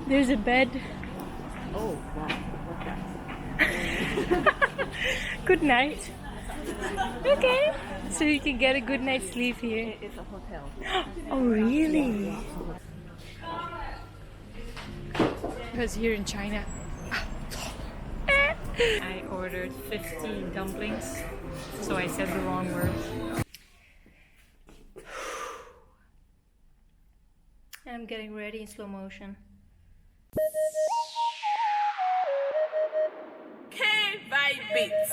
There's a bed. Oh, wow. Good night. Okay. So you can get a good night's sleep here. It's a hotel. Oh, really? Because here in China, I ordered 50 dumplings, so I said the wrong word. And I'm getting ready in slow motion. K-Vibe Beats.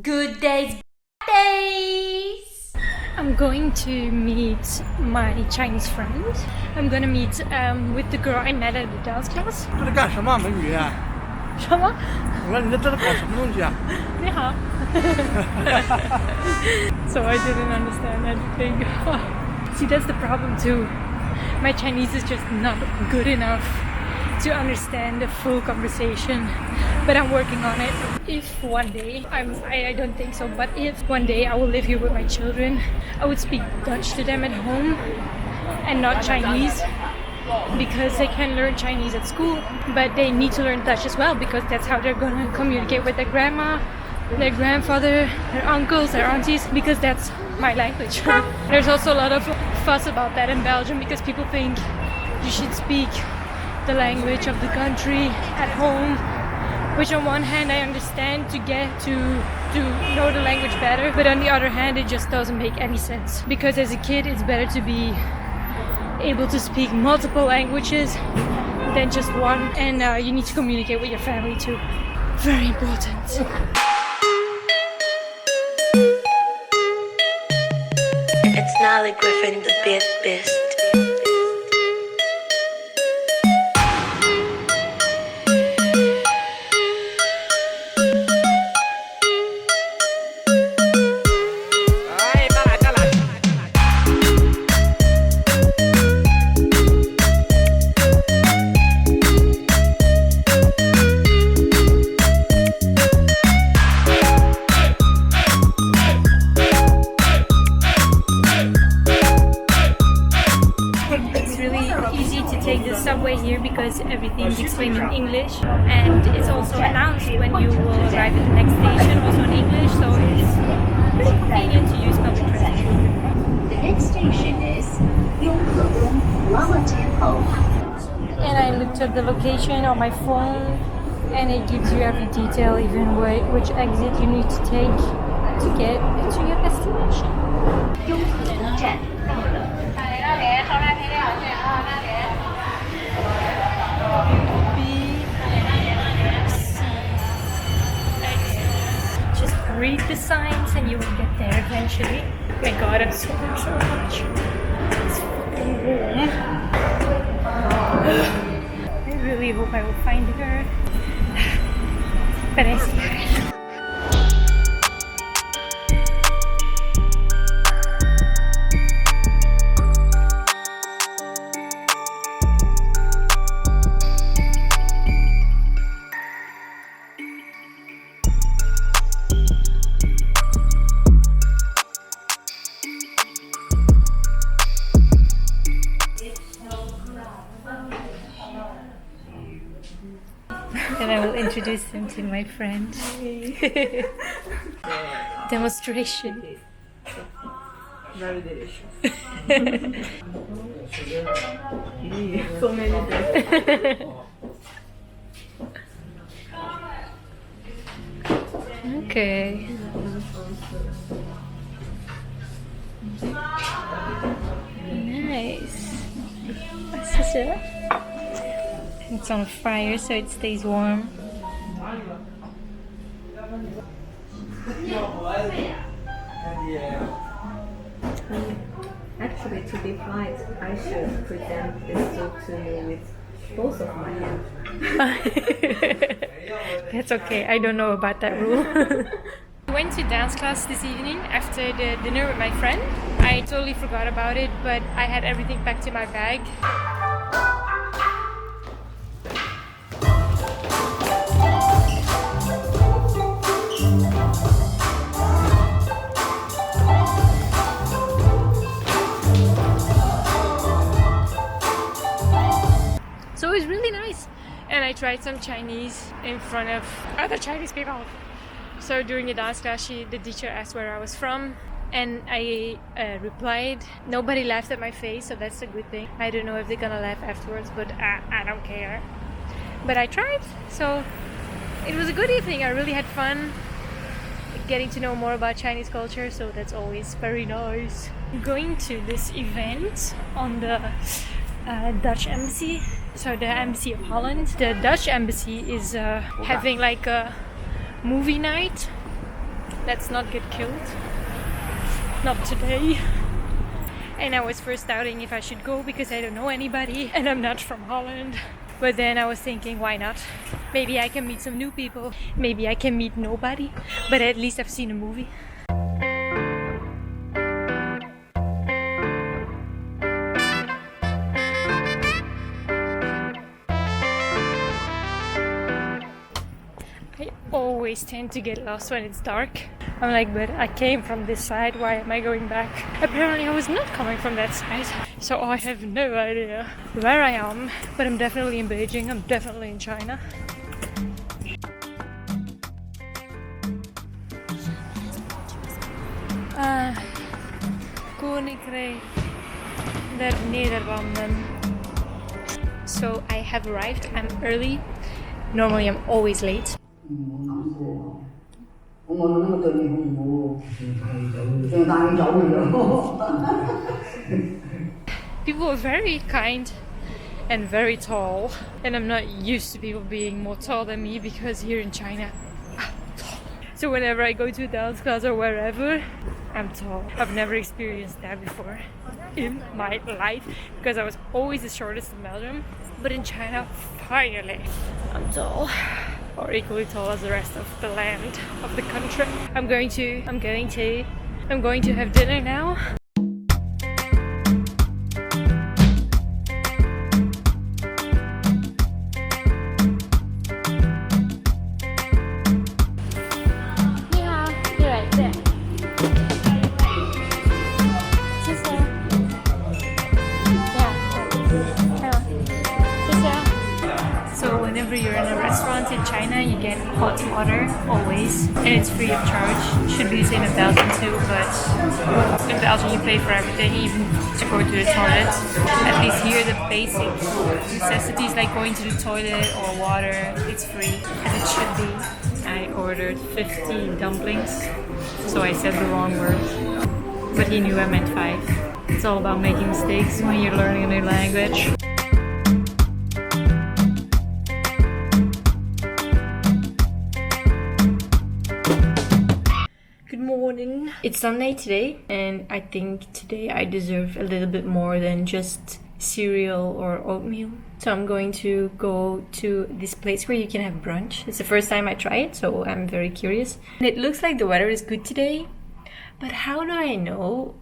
Good days. I'm going to meet my Chinese friend. I'm gonna meet with the girl I met at the dance class. 这是干什么，美女？什么？我说你这是搞什么东西啊？你好。So I didn't understand anything. See, that's the problem too. My Chinese is just not good enough to understand the full conversation, but I'm working on it. If one day, I don't think so, but if one day I will live here with my children, I would speak Dutch to them at home and not Chinese, because they can learn Chinese at school, but they need to learn Dutch as well, because that's how they're gonna communicate with their grandma, their grandfather, their uncles, their aunties, because that's my language. There's also a lot of fuss about that in Belgium, because people think you should speak the language of the country at home, which on one hand I understand to get to know the language better, but on the other hand it just doesn't make any sense, because as a kid it's better to be able to speak multiple languages than just one, and you need to communicate with your family too. Very important. It's Nolly Griffin, the big best. Subway here because everything's explained in English, and it's also announced when you will arrive at the next station, also in English, so it's pretty convenient to use public transport. The next station is Yonghe Lama Temple. And I looked up the location on my phone, and it gives you every detail, even which exit you need to take to get to your destination. 雍和站到了。 Just read the signs and you will get there eventually. Oh my god, I'm sweating so much. It's fucking warm. I really hope I will find her. But I'm scared. And I will introduce him to my friend. Demonstration. Very delicious. So many things. Okay. Nice. What's this? It's on fire so it stays warm. Actually, to be polite, I should present this soup to you with both of my hands. That's okay. I don't know about that rule. I went to dance class this evening after the dinner with my friend. I totally forgot about it, but I had everything packed in my bag. So it was really nice. And I tried some Chinese in front of other Chinese people. So during the dance class, the teacher asked where I was from, and I replied. Nobody laughed at my face, so that's a good thing. I don't know if they're gonna laugh afterwards, but I don't care. But I tried, so it was a good evening. I really had fun getting to know more about Chinese culture, so that's always very nice. I'm going to this event on the Dutch embassy. So the embassy of Holland. The Dutch embassy is having like a movie night. Let's not get killed. Not today. And I was first doubting if I should go because I don't know anybody and I'm not from Holland. But then I was thinking, why not? Maybe I can meet some new people. Maybe I can meet nobody. But at least I've seen a movie. I always tend to get lost when it's dark. I'm like, but I came from this side, why am I going back? Apparently I was not coming from that side. So I have no idea where I am. But I'm definitely in Beijing, I'm definitely in China. Koninkrijk der Nederlanden. So I have arrived, I'm early. Normally I'm always late. People are very kind and very tall, and I'm not used to people being more tall than me because here in China I'm tall. So whenever I go to a dance class or wherever, I'm tall. I've never experienced that before in my life because I was always the shortest in Belgium, but in China finally I'm tall, or equally tall as the rest of the land, of the country. I'm going to have dinner now. Yeah, you're right there. So whenever you're in a restaurant in China, you get hot water, always, and it's free of charge. Should be the same in Belgium too, but in Belgium you pay for everything, even to go to the toilet. At least here the basic necessities like going to the toilet or water, it's free, as it should be. I ordered 50 dumplings, so I said the wrong word, but he knew I meant 5. It's all about making mistakes when you're learning a new language. Morning. It's Sunday today, and I think today I deserve a little bit more than just cereal or oatmeal. So I'm going to go to this place where you can have brunch. It's the first time I try it, so I'm very curious. And it looks like the weather is good today, but how do I know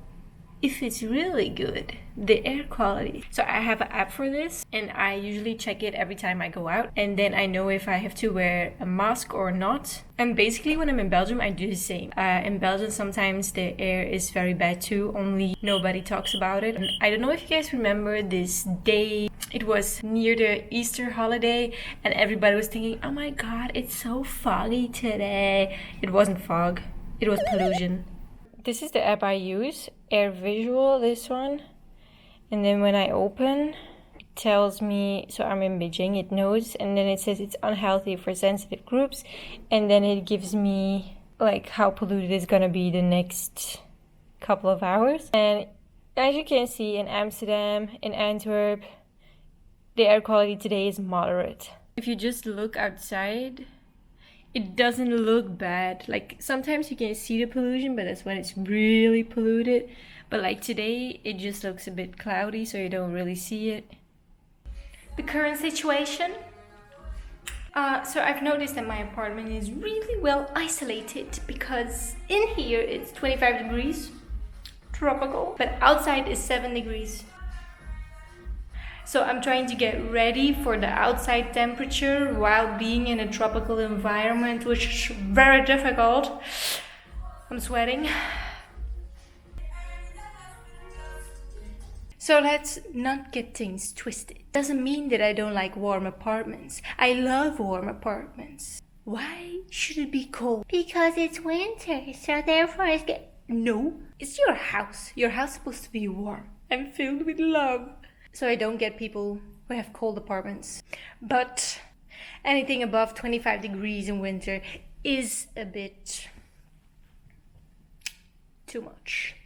if it's really good? The air quality. So I have an app for this, and I usually check it every time I go out, and then I know if I have to wear a mask or not. And basically when I'm in Belgium I do the same. In Belgium sometimes the air is very bad too, only nobody talks about it. And I don't know if you guys remember this day, it was near the Easter holiday, and everybody was thinking, oh my god, it's so foggy today. It wasn't fog, it was pollution. This is the app I use, Air Visual, this one. And then when I open, it tells me, so I'm in Beijing, it knows, and then it says it's unhealthy for sensitive groups. And then it gives me like how polluted it's gonna be the next couple of hours. And as you can see, in Amsterdam, in Antwerp, the air quality today is moderate. If you just look outside, it doesn't look bad. Like sometimes you can see the pollution, but that's when it's really polluted. But like today, it just looks a bit cloudy, so you don't really see it. The current situation, So I've noticed that my apartment is really well isolated because in here it's 25 degrees, tropical, but outside is 7 degrees. So I'm trying to get ready for the outside temperature while being in a tropical environment, which is very difficult. I'm sweating. So let's not get things twisted. Doesn't mean that I don't like warm apartments. I love warm apartments. Why should it be cold? Because it's winter, so therefore it's No, it's your house. Your house is supposed to be warm and filled with love. So I don't get people who have cold apartments. But anything above 25 degrees in winter is a bit too much.